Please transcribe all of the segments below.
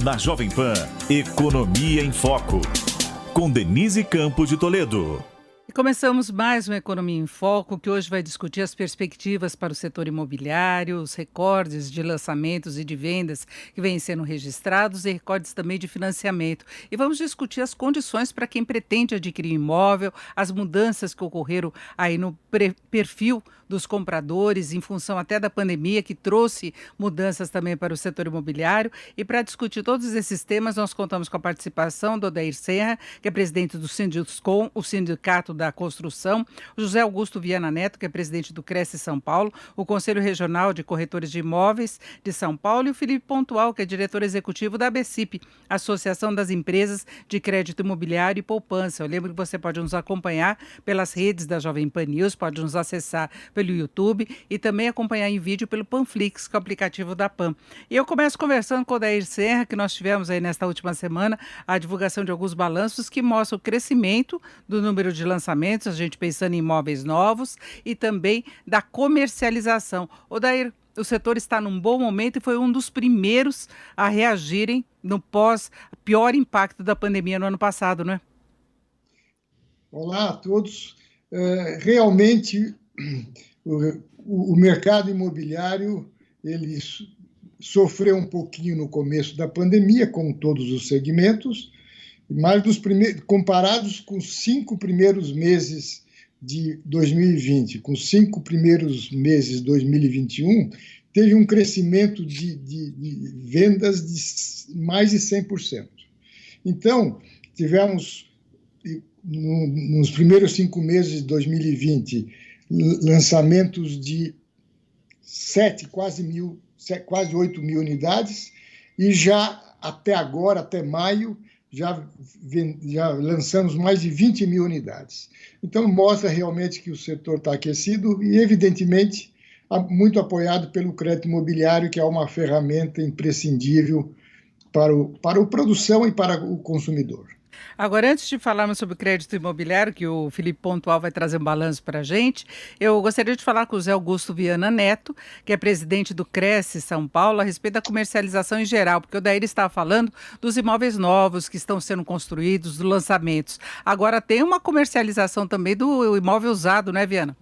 Na Jovem Pan, Economia em Foco, com Denise Campos de Toledo. E começamos mais uma Economia em Foco, que hoje vai discutir as perspectivas para o setor imobiliário, os recordes de lançamentos e de vendas que vêm sendo registrados e recordes também de financiamento. E vamos discutir as condições para quem pretende adquirir imóvel, as mudanças que ocorreram aí no perfil dos compradores, em função até da pandemia, que trouxe mudanças também para o setor imobiliário. E para discutir todos esses temas, nós contamos com a participação do Odair Serra, que é presidente do Sinduscom, o Sindicato da Construção, o José Augusto Viana Neto, que é presidente do Cresce São Paulo, o Conselho Regional de Corretores de Imóveis de São Paulo, e o Felipe Pontual, que é diretor executivo da ABCIP, Associação das Empresas de Crédito Imobiliário e Poupança. Eu lembro que você pode nos acompanhar pelas redes da Jovem Pan News, pode nos acessar pelo YouTube e também acompanhar em vídeo pelo Panflix, que é o aplicativo da Pan. E eu começo conversando com o Odair Serra, que nós tivemos aí nesta última semana a divulgação de alguns balanços que mostram o crescimento do número de lançamentos, a gente pensando em imóveis novos e também da comercialização. Odair, o setor está num bom momento e foi um dos primeiros a reagirem no pior impacto da pandemia no ano passado, não é? Olá a todos. Realmente, o mercado imobiliário ele sofreu um pouquinho no começo da pandemia, como todos os segmentos, mas comparados com os 5 primeiros meses de 2020, com os 5 primeiros meses de 2021, teve um crescimento de vendas de mais de 100%. Então, tivemos, nos primeiros 5 meses de 2020, lançamentos de quase 8 mil unidades, e já até agora, até maio, já lançamos mais de 20 mil unidades. Então, mostra realmente que o setor está aquecido e, evidentemente, muito apoiado pelo crédito imobiliário, que é uma ferramenta imprescindível para a produção e para o consumidor. Agora, antes de falarmos sobre crédito imobiliário, que o Felipe Pontual vai trazer um balanço para a gente, eu gostaria de falar com o Zé Augusto Viana Neto, que é presidente do Cresce São Paulo, a respeito da comercialização em geral, porque o Odair estava falando dos imóveis novos que estão sendo construídos, dos lançamentos. Agora tem uma comercialização também do imóvel usado, não é, Viana?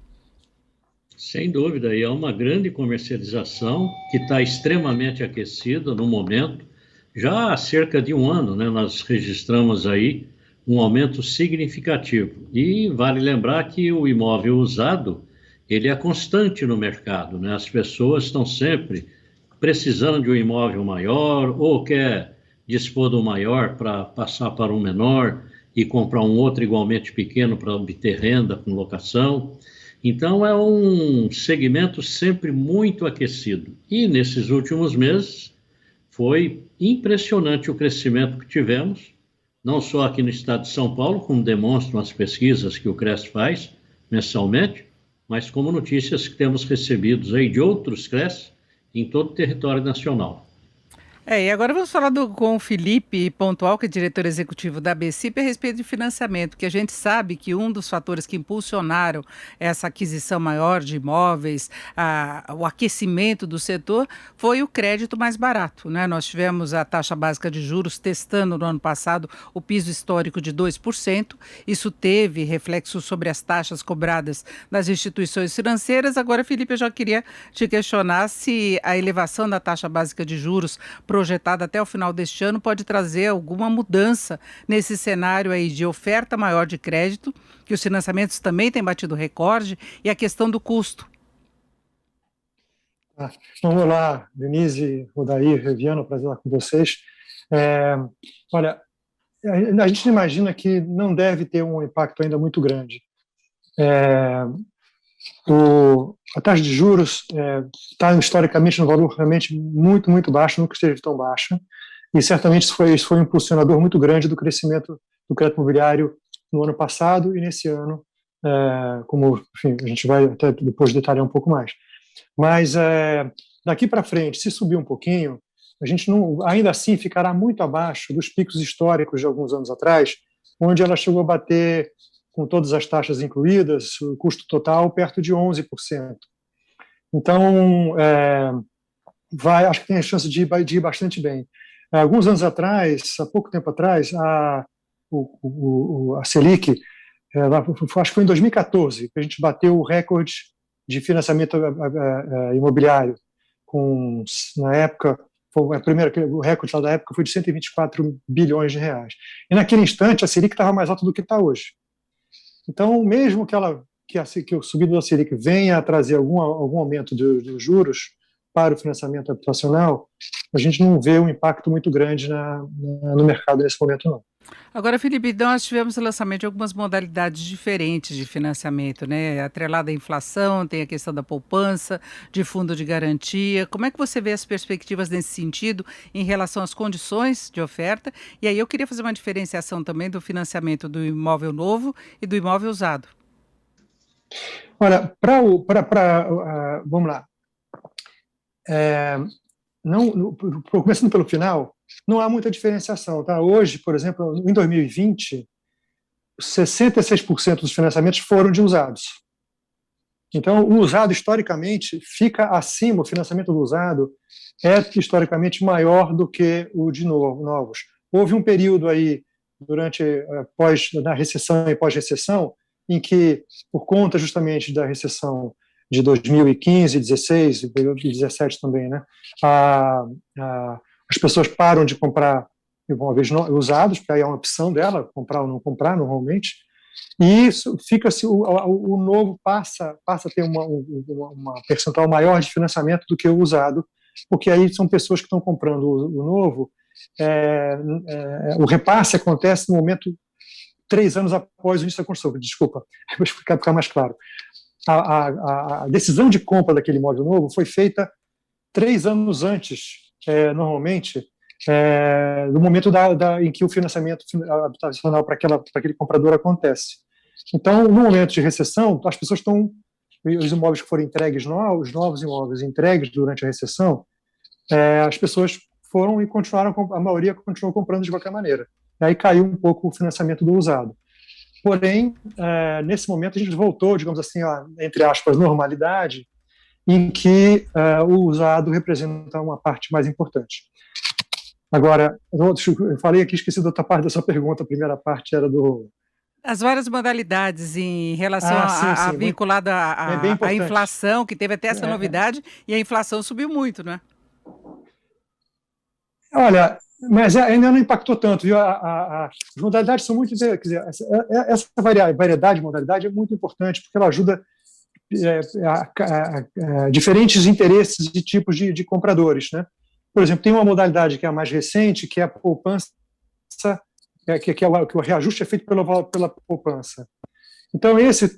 Sem dúvida, e é uma grande comercialização que está extremamente aquecida no momento. Já há cerca de um ano, né, nós registramos aí um aumento significativo. E vale lembrar que o imóvel usado, ele é constante no mercado, né? As pessoas estão sempre precisando de um imóvel maior ou quer dispor do maior para passar para um menor e comprar um outro igualmente pequeno para obter renda com locação. Então, é um segmento sempre muito aquecido. E nesses últimos meses, foi impressionante o crescimento que tivemos, não só aqui no estado de São Paulo, como demonstram as pesquisas que o Cresce faz mensalmente, mas como notícias que temos recebidos aí de outros Cresce em todo o território nacional. E agora vamos falar com o Felipe Pontual, que é diretor executivo da ABCIP, a respeito de financiamento, que a gente sabe que um dos fatores que impulsionaram essa aquisição maior de imóveis, o aquecimento do setor, foi o crédito mais barato, né? Nós tivemos a taxa básica de juros testando no ano passado o piso histórico de 2%, isso teve reflexo sobre as taxas cobradas nas instituições financeiras. Agora, Felipe, eu já queria te questionar se a elevação da taxa básica de juros projetada até o final deste ano pode trazer alguma mudança nesse cenário aí de oferta maior de crédito, que os financiamentos também têm batido recorde, e a questão do custo. Vamos lá, Denise, Odair, Viana, prazer estar com vocês. Olha, a gente imagina que não deve ter um impacto ainda muito grande. A taxa de juros está historicamente no valor realmente muito, muito baixo, nunca esteve tão baixa, e certamente isso foi um impulsionador muito grande do crescimento do crédito imobiliário no ano passado e nesse ano, como enfim, a gente vai até depois detalhar um pouco mais. Mas daqui para frente, se subir um pouquinho, a gente ainda assim ficará muito abaixo dos picos históricos de alguns anos atrás, onde ela chegou a bater, com todas as taxas incluídas, o custo total perto de 11%. Então, acho que tem a chance de ir bastante bem. Alguns anos atrás, há pouco tempo atrás, a Selic, acho que foi em 2014, que a gente bateu o recorde de financiamento imobiliário, na época, o recorde lá da época foi de 124 bilhões de reais. E naquele instante a Selic estava mais alta do que está hoje. Então, mesmo que o subido da Selic venha a trazer algum aumento dos juros para o financiamento habitacional, a gente não vê um impacto muito grande no mercado nesse momento, não. Agora, Felipe, nós tivemos o lançamento de algumas modalidades diferentes de financiamento, né? Atrelada à inflação, tem a questão da poupança, de fundo de garantia. Como é que você vê as perspectivas nesse sentido em relação às condições de oferta? E aí eu queria fazer uma diferenciação também do financiamento do imóvel novo e do imóvel usado. Olha, vamos lá. Começando pelo final, não há muita diferenciação. Tá? Hoje, por exemplo, em 2020, 66% dos financiamentos foram de usados. Então, o usado, historicamente, fica acima, o financiamento do usado é historicamente maior do que o de novos. Houve um período aí, na recessão e pós-recessão, em que, por conta justamente da recessão de 2015, 2016 e 2017 também, né? As pessoas param de comprar imóveis usados, porque aí é uma opção dela, comprar ou não comprar normalmente, e isso fica-se, o novo passa a ter uma percentual maior de financiamento do que o usado, porque aí são pessoas que estão comprando o novo, o repasse acontece no momento 3 anos após o início da construção. Desculpa, vou explicar para ficar mais claro. A decisão de compra daquele imóvel novo foi feita 3 anos antes, normalmente, do momento em que o financiamento habitacional para aquele comprador acontece. Então, no momento de recessão, as pessoas os imóveis que foram entregues, os novos imóveis entregues durante a recessão, as pessoas foram e a maioria continuou comprando de qualquer maneira. E aí caiu um pouco o financiamento do usado. Porém, nesse momento a gente voltou, digamos assim, entre aspas, normalidade, em que o usado representa uma parte mais importante. Agora, eu falei aqui, esqueci da outra parte da sua pergunta, a primeira parte era As várias modalidades em relação sim, vinculada à inflação, que teve até essa novidade, e a inflação subiu muito, né? Olha, mas ainda não impactou tanto, viu? As modalidades são muito... Quer dizer, essa variedade de modalidade é muito importante, porque ela ajuda diferentes interesses e tipos de compradores, né? Por exemplo, tem uma modalidade que é a mais recente, que é a poupança, que o reajuste é feito pela poupança. Então, esse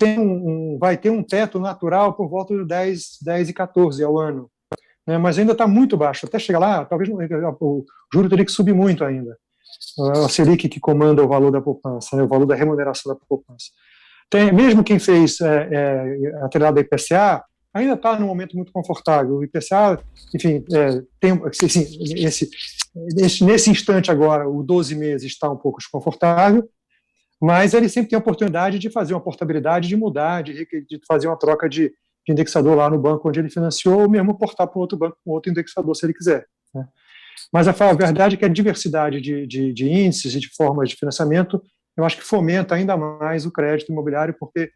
vai ter um teto natural por volta de 10 e 14 ao ano. Mas ainda está muito baixo. Até chegar lá, talvez o juro teria que subir muito ainda. A Selic que comanda o valor da poupança, o valor da remuneração da poupança. Mesmo quem fez atrelado ao IPCA, ainda está num momento muito confortável. O IPCA, enfim, nesse instante agora, o 12 meses está um pouco desconfortável, mas ele sempre tem a oportunidade de fazer uma portabilidade, de mudar, de fazer uma troca de indexador lá no banco onde ele financiou, ou mesmo portar para um outro banco com outro indexador, se ele quiser. Né? Mas a verdade é que a diversidade de índices e de formas de financiamento, eu acho que fomenta ainda mais o crédito imobiliário, porque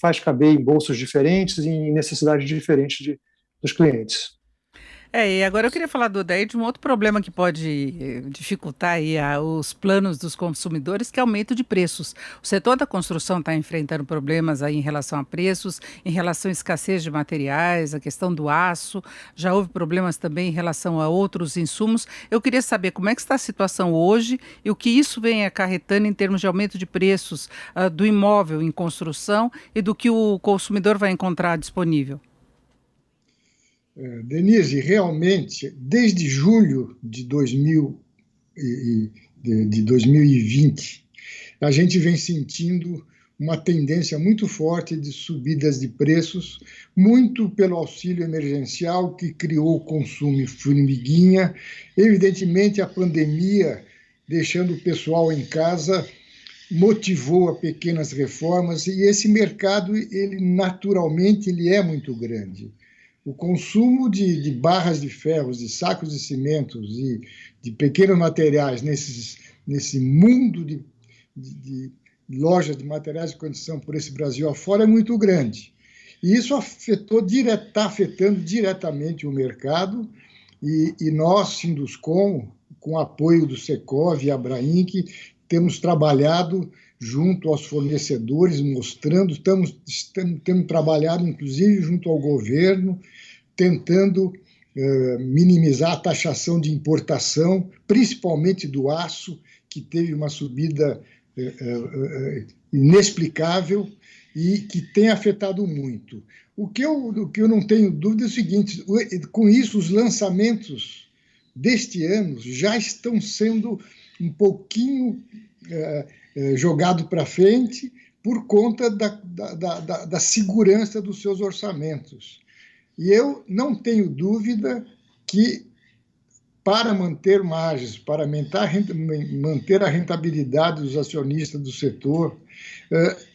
faz caber em bolsos diferentes e em necessidades diferentes dos clientes. E agora eu queria falar de um outro problema que pode dificultar aí os planos dos consumidores, que é o aumento de preços. O setor da construção está enfrentando problemas aí em relação a preços, em relação à escassez de materiais, a questão do aço, já houve problemas também em relação a outros insumos. Eu queria saber como é que está a situação hoje e o que isso vem acarretando em termos de aumento de preços do imóvel em construção e do que o consumidor vai encontrar disponível. Denise, realmente, desde julho de 2020, a gente vem sentindo uma tendência muito forte de subidas de preços, muito pelo auxílio emergencial que criou o consumo formiguinha. Evidentemente, a pandemia, deixando o pessoal em casa, motivou a pequenas reformas, e esse mercado, naturalmente, ele é muito grande. O consumo de barras de ferros, de sacos de cimentos e pequenos materiais nesse mundo de lojas de materiais de construção por esse Brasil afora é muito grande. E isso está afetando diretamente o mercado, e nós, Sinduscom, com o apoio do Secov e Abrainc, temos trabalhado junto aos fornecedores, mostrando, temos trabalhado, inclusive, junto ao governo, tentando minimizar a taxação de importação, principalmente do aço, que teve uma subida inexplicável e que tem afetado muito. O que eu não tenho dúvida é o seguinte: com isso, os lançamentos deste ano já estão sendo um pouquinho jogados para frente por conta da segurança dos seus orçamentos. E eu não tenho dúvida que, para manter margens, para manter a rentabilidade dos acionistas do setor,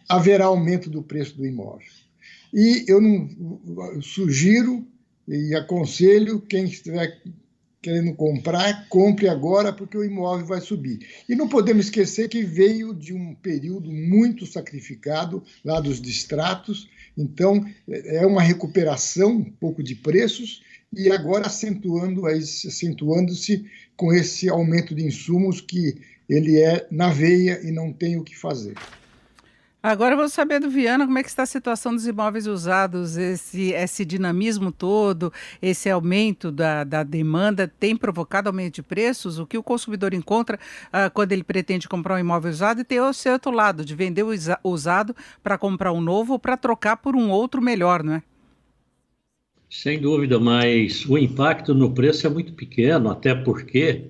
haverá aumento do preço do imóvel. E eu sugiro e aconselho quem estiver querendo comprar, compre agora, porque o imóvel vai subir. E não podemos esquecer que veio de um período muito sacrificado lá dos distratos, então é uma recuperação um pouco de preços, e agora acentuando-se com esse aumento de insumos que ele é na veia e não tem o que fazer. Agora eu vou saber do Viana como é que está a situação dos imóveis usados, esse dinamismo todo, esse aumento da demanda tem provocado aumento de preços? O que o consumidor encontra quando ele pretende comprar um imóvel usado, e tem o seu outro lado, de vender o usado para comprar um novo ou para trocar por um outro melhor, não é? Sem dúvida, mas o impacto no preço é muito pequeno, até porque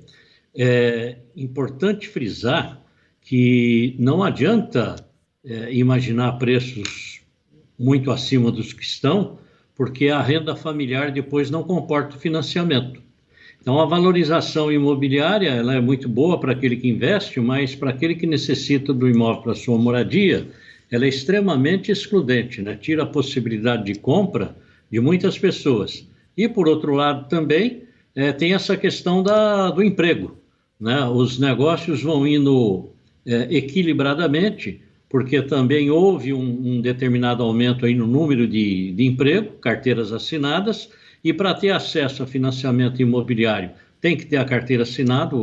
é importante frisar que não adianta imaginar preços muito acima dos que estão, porque a renda familiar depois não comporta o financiamento. Então, a valorização imobiliária ela é muito boa para aquele que investe, mas para aquele que necessita do imóvel para sua moradia, ela é extremamente excludente, né? Tira a possibilidade de compra de muitas pessoas. E, por outro lado, também tem essa questão do emprego, né? Os negócios vão indo equilibradamente, porque também houve um determinado aumento aí no número de emprego, carteiras assinadas, e para ter acesso a financiamento imobiliário tem que ter a carteira assinada,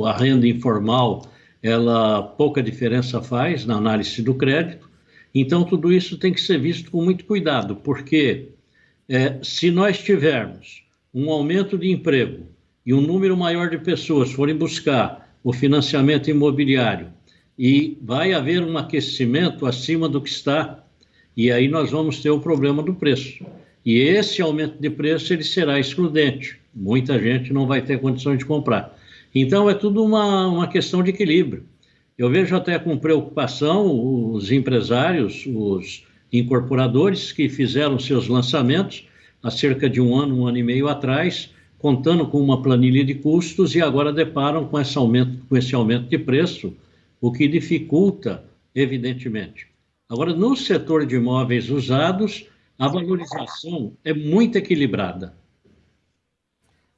a renda informal, ela pouca diferença faz na análise do crédito. Então, tudo isso tem que ser visto com muito cuidado, porque se nós tivermos um aumento de emprego e um número maior de pessoas forem buscar o financiamento imobiliário, e vai haver um aquecimento acima do que está, e aí nós vamos ter o problema do preço. E esse aumento de preço ele será excludente. Muita gente não vai ter condições de comprar. Então, é tudo uma questão de equilíbrio. Eu vejo até com preocupação os empresários, os incorporadores que fizeram seus lançamentos há cerca de um ano e meio atrás, contando com uma planilha de custos, e agora deparam com esse aumento de preço, o que dificulta, evidentemente. Agora, no setor de imóveis usados, a valorização é muito equilibrada.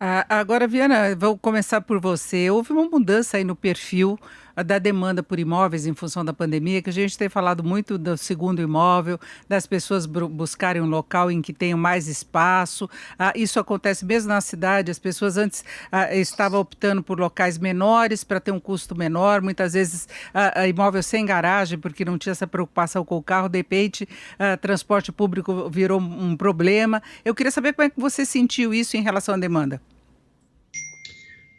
Agora, Viana, vou começar por você. Houve uma mudança aí no perfil da demanda por imóveis em função da pandemia, que a gente tem falado muito do segundo imóvel, das pessoas buscarem um local em que tenham mais espaço. Isso acontece mesmo na cidade, as pessoas antes estavam optando por locais menores para ter um custo menor, muitas vezes imóvel sem garagem, porque não tinha essa preocupação com o carro, de repente transporte público virou um problema. Eu queria saber como é que você sentiu isso em relação à demanda.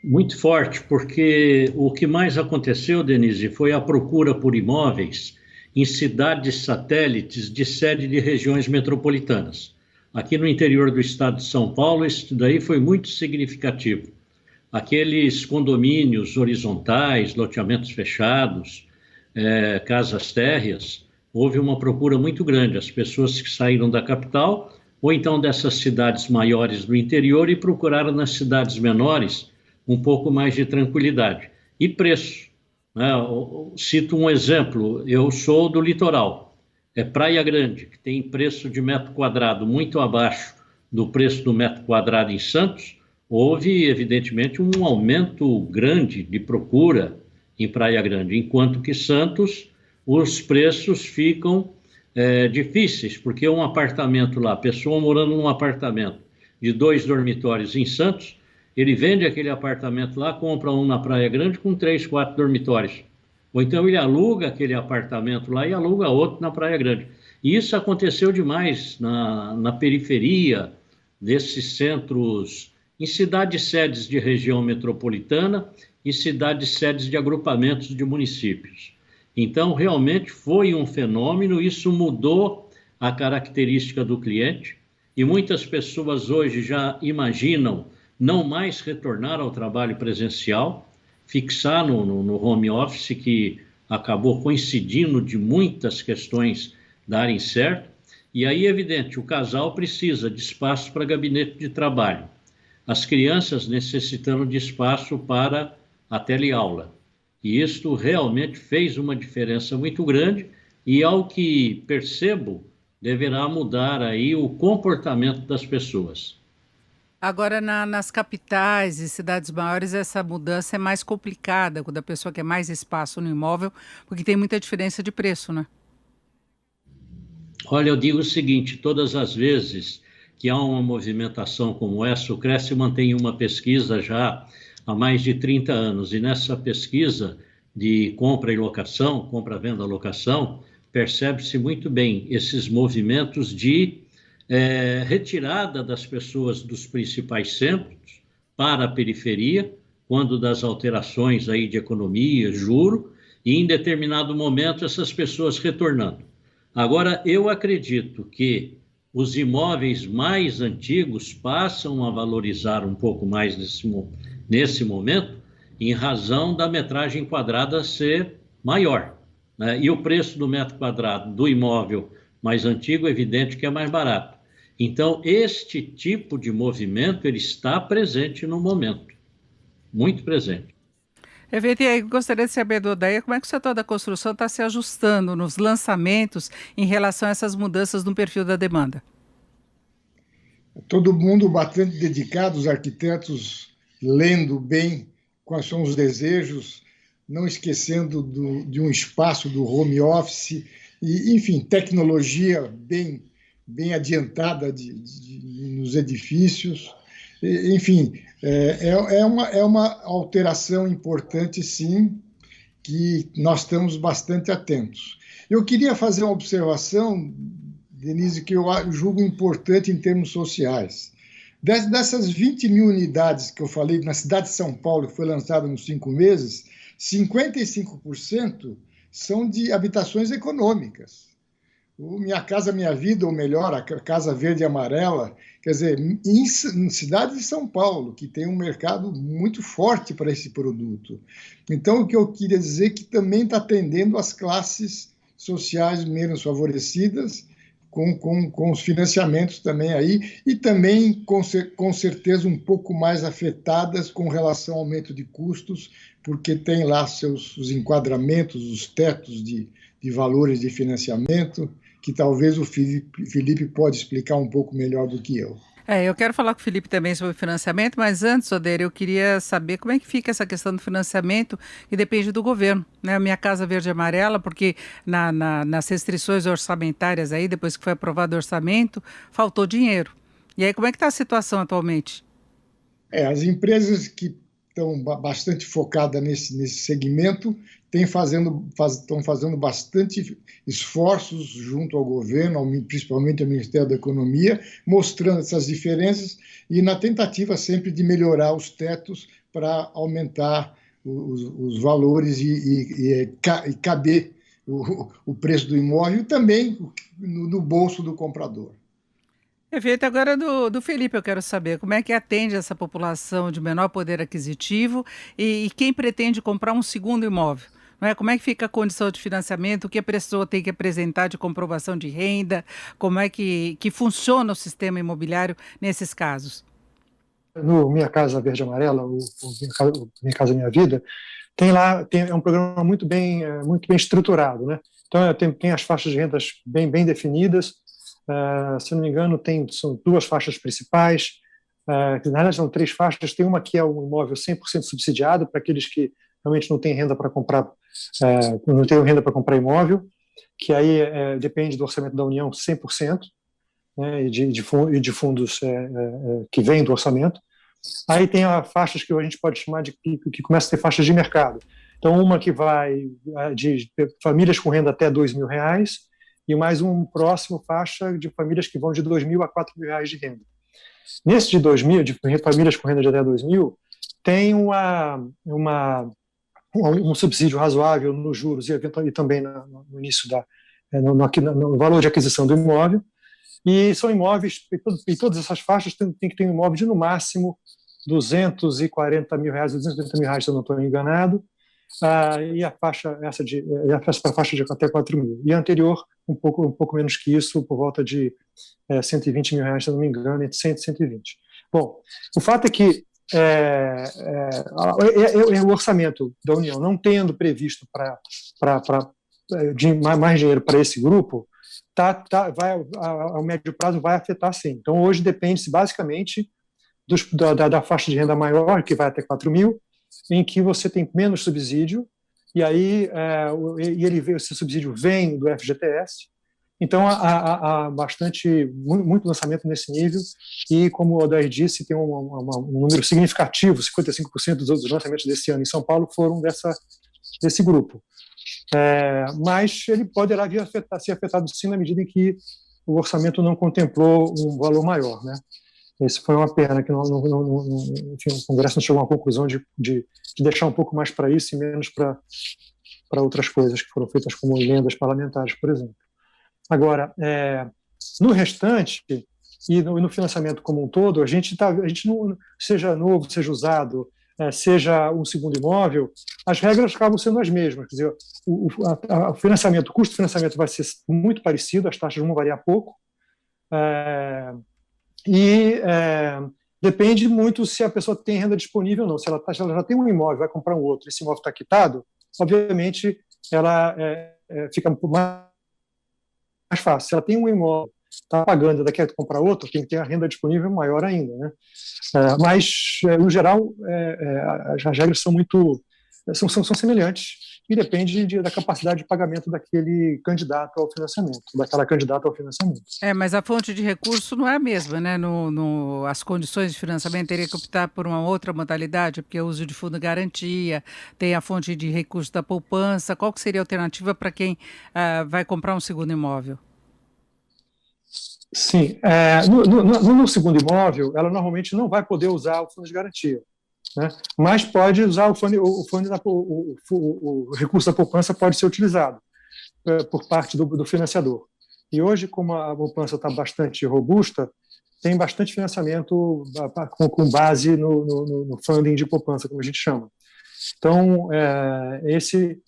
Muito forte, porque o que mais aconteceu, Denise, foi a procura por imóveis em cidades satélites de sede de regiões metropolitanas. Aqui no interior do estado de São Paulo, isso daí foi muito significativo. Aqueles condomínios horizontais, loteamentos fechados, casas térreas, houve uma procura muito grande. As pessoas que saíram da capital, ou então dessas cidades maiores do interior, e procuraram nas cidades menores um pouco mais de tranquilidade. E preço, né? Eu cito um exemplo, eu sou do litoral, Praia Grande, que tem preço de metro quadrado muito abaixo do preço do metro quadrado em Santos, houve, evidentemente, um aumento grande de procura em Praia Grande, enquanto que Santos, os preços ficam difíceis, porque um apartamento lá, a pessoa morando num apartamento de 2 dormitórios em Santos, ele vende aquele apartamento lá, compra um na Praia Grande com 3, 4 dormitórios. Ou então ele aluga aquele apartamento lá e aluga outro na Praia Grande. E isso aconteceu demais na periferia desses centros, em cidades-sedes de região metropolitana e cidades-sedes de agrupamentos de municípios. Então, realmente foi um fenômeno, isso mudou a característica do cliente, e muitas pessoas hoje já imaginam não mais retornar ao trabalho presencial, fixar no home office, que acabou coincidindo de muitas questões darem certo. E aí, evidente, o casal precisa de espaço para gabinete de trabalho, as crianças necessitando de espaço para a teleaula. E isto realmente fez uma diferença muito grande e, ao que percebo, deverá mudar aí o comportamento das pessoas. Agora, nas capitais e cidades maiores, essa mudança é mais complicada, quando a pessoa quer mais espaço no imóvel, porque tem muita diferença de preço, né? Olha, eu digo o seguinte, todas as vezes que há uma movimentação como essa, o Cresce mantém uma pesquisa já há mais de 30 anos, e nessa pesquisa de compra e locação, compra, venda, locação, percebe-se muito bem esses movimentos de retirada das pessoas dos principais centros para a periferia, quando das alterações aí de economia, juro, e em determinado momento essas pessoas retornando. Agora, eu acredito que os imóveis mais antigos passam a valorizar um pouco mais nesse momento, em razão da metragem quadrada ser maior, né? E o preço do metro quadrado do imóvel mais antigo, é evidente que é mais barato. Então, este tipo de movimento, ele está presente no momento, muito presente. Evete, eu gostaria de saber do Odair, como é que o setor da construção está se ajustando nos lançamentos em relação a essas mudanças no perfil da demanda? Todo mundo bastante dedicado, os arquitetos lendo bem quais são os desejos, não esquecendo de um espaço do home office, e, enfim, tecnologia bem adiantada nos edifícios. Enfim, é uma alteração importante, sim, que nós estamos bastante atentos. Eu queria fazer uma observação, Denise, que eu julgo importante em termos sociais. Dessas 20 mil unidades que eu falei na cidade de São Paulo, que foi lançada nos 5 meses, 55% são de habitações econômicas. O Minha Casa Minha Vida, ou melhor, a Casa Verde e Amarela, quer dizer, em cidade de São Paulo, que tem um mercado muito forte para esse produto. Então, o que eu queria dizer é que também está atendendo as classes sociais menos favorecidas, com os financiamentos também aí, e também, com certeza, um pouco mais afetadas com relação ao aumento de custos, porque tem lá os enquadramentos, os tetos de valores de financiamento, que talvez o Felipe pode explicar um pouco melhor do que eu. Eu quero falar com o Felipe também sobre financiamento, mas antes, Odair, eu queria saber como é que fica essa questão do financiamento, que depende do governo, né? A Minha Casa Verde e Amarela, porque nas restrições orçamentárias aí, depois que foi aprovado o orçamento, faltou dinheiro. E aí, como é que está a situação atualmente? As empresas que estão bastante focadas nesse segmento estão fazendo bastante esforços junto ao governo, principalmente ao Ministério da Economia, mostrando essas diferenças e na tentativa sempre de melhorar os tetos para aumentar os valores e caber o preço do imóvel e também no bolso do comprador. Perfeito. Agora do Felipe eu quero saber como é que atende essa população de menor poder aquisitivo e quem pretende comprar um segundo imóvel. Não é? Como é que fica a condição de financiamento, o que a pessoa tem que apresentar de comprovação de renda, como é que funciona o sistema imobiliário nesses casos? No Minha Casa Verde e Amarela, o Minha Casa Minha Vida, é um programa muito bem estruturado, né? Então tem as faixas de rendas bem definidas. Se não me engano, são 2 faixas principais, Na verdade, são 3 faixas. Tem uma que é um imóvel 100% subsidiado para aqueles que realmente não têm renda para comprar, não têm renda para comprar imóvel, que aí depende do orçamento da União 100%, né, e de fundos que vêm do orçamento. Aí tem faixas que a gente pode chamar que começa a ter faixas de mercado. Então, uma que vai de famílias com renda até R$2.000 e mais um próximo faixa de famílias que vão de R$2.000 a R$4.000 de renda. Nesse de 2.000, de famílias com renda de até 2.000, tem um subsídio razoável nos juros e também no início no valor de aquisição do imóvel. E são imóveis, em todas essas faixas tem que ter um imóvel de no máximo R$240 mil, R$230 mil, se eu não estou enganado, e a faixa para a faixa de até 4 mil. E a anterior, um pouco menos que isso, por volta de R$120 mil, se eu não me engano, entre 100 e 120. Bom, o fato é que o orçamento da União não tendo previsto mais dinheiro para esse grupo, ao médio prazo vai afetar sim. Então, hoje depende-se basicamente da faixa de renda maior, que vai até 4 mil, em que você tem menos subsídio, e aí esse subsídio vem do FGTS. Então, há muito lançamento nesse nível, e como o Odair disse, tem um número significativo, 55% dos lançamentos desse ano em São Paulo foram desse grupo. Mas ele poderá ser afetado sim na medida em que o orçamento não contemplou um valor maior, né? Isso foi uma pena que enfim, o Congresso não chegou a uma conclusão de deixar um pouco mais para isso e menos para outras coisas que foram feitas como emendas parlamentares, por exemplo. Agora, no restante e no financiamento como um todo, a gente não, seja novo, seja usado, seja um segundo imóvel, as regras acabam sendo as mesmas. Quer dizer, o custo de financiamento vai ser muito parecido, as taxas vão variar pouco, depende muito se a pessoa tem renda disponível ou não. Se ela já tem um imóvel, vai comprar um outro, esse imóvel está quitado, obviamente ela fica mais fácil. Se ela tem um imóvel, está pagando, daqui a comprar outro, tem que ter a renda disponível maior ainda, né? Mas, no geral, as regras são semelhantes e depende da capacidade de pagamento daquele candidato ao financiamento, daquela candidata ao financiamento. Mas a fonte de recurso não é a mesma, né? As condições de financiamento teria que optar por uma outra modalidade, porque o uso de fundo de garantia, tem a fonte de recurso da poupança. Qual que seria a alternativa para quem vai comprar um segundo imóvel? Sim, no segundo imóvel, ela normalmente não vai poder usar o fundo de garantia, né? Mas pode usar o recurso da poupança pode ser utilizado por parte do financiador. E hoje, como a poupança está bastante robusta, tem bastante financiamento com base no funding de poupança, como a gente chama. Então,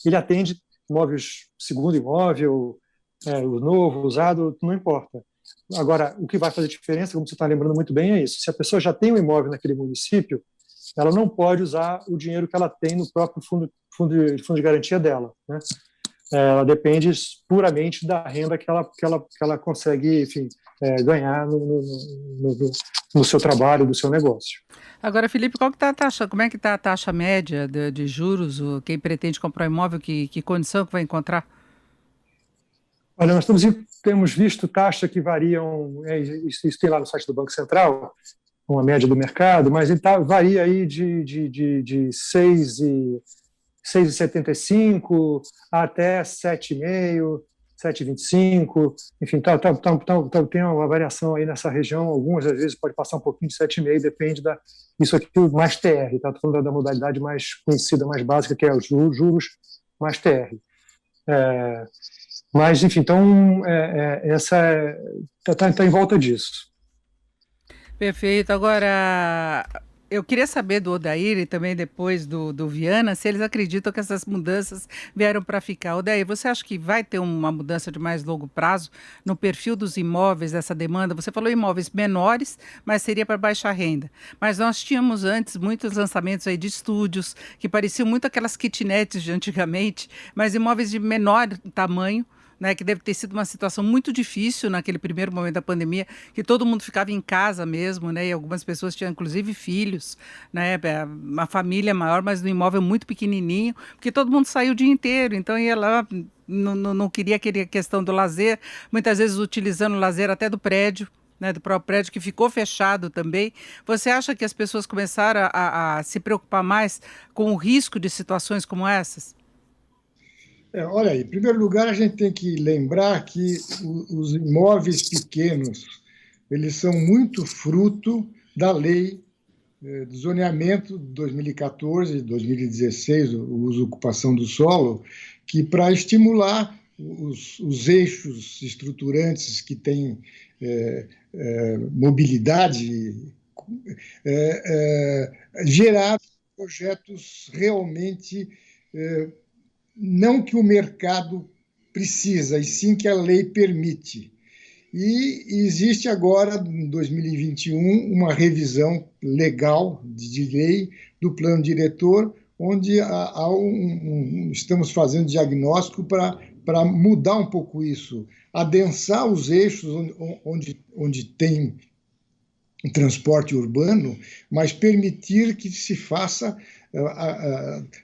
ele atende imóveis, segundo imóvel, o novo, usado, não importa. Agora, o que vai fazer diferença, como você está lembrando muito bem, é isso. Se a pessoa já tem um imóvel naquele município, ela não pode usar o dinheiro que ela tem no próprio fundo de garantia dela, né? Ela depende puramente da renda que ela consegue, enfim, ganhar no seu trabalho, do seu negócio. Agora, Felipe, qual que tá a taxa? Como é que está a taxa média de juros? Quem pretende comprar um imóvel, que condição que vai encontrar? Olha, nós temos visto taxas que variam, isso tem lá no site do Banco Central, uma média do mercado, mas ele varia aí de 6,75 até 7,5, 7,25, enfim, tem uma variação aí nessa região, algumas às vezes pode passar um pouquinho de 7,5, depende isso aqui mais TR, tá? Estou falando da modalidade mais conhecida, mais básica, que é os juros mais TR. Mas, enfim, então, está em volta disso. Perfeito. Agora, eu queria saber do Odair e também depois do Viana, se eles acreditam que essas mudanças vieram para ficar. Odair, você acha que vai ter uma mudança de mais longo prazo no perfil dos imóveis, dessa demanda? Você falou imóveis menores, mas seria para baixa renda. Mas nós tínhamos antes muitos lançamentos aí de estúdios, que pareciam muito aquelas kitnets de antigamente, mas imóveis de menor tamanho, né, que deve ter sido uma situação muito difícil naquele primeiro momento da pandemia, que todo mundo ficava em casa mesmo, né, e algumas pessoas tinham inclusive filhos, né, uma família maior, mas num imóvel muito pequenininho, porque todo mundo saiu o dia inteiro, então ia lá, não queria aquela questão do lazer, muitas vezes utilizando o lazer até do prédio, né, do próprio prédio que ficou fechado também. Você acha que as pessoas começaram a se preocupar mais com o risco de situações como essas? Olha aí, em primeiro lugar, a gente tem que lembrar que os imóveis pequenos, eles são muito fruto da lei do zoneamento de 2014 e 2016, o uso e ocupação do solo, que para estimular os eixos estruturantes que têm mobilidade, gerar projetos realmente não que o mercado precisa, e sim que a lei permite. E existe agora, em 2021, uma revisão legal de lei do plano diretor, onde estamos fazendo diagnóstico para mudar um pouco isso, adensar os eixos onde tem transporte urbano, mas permitir que se faça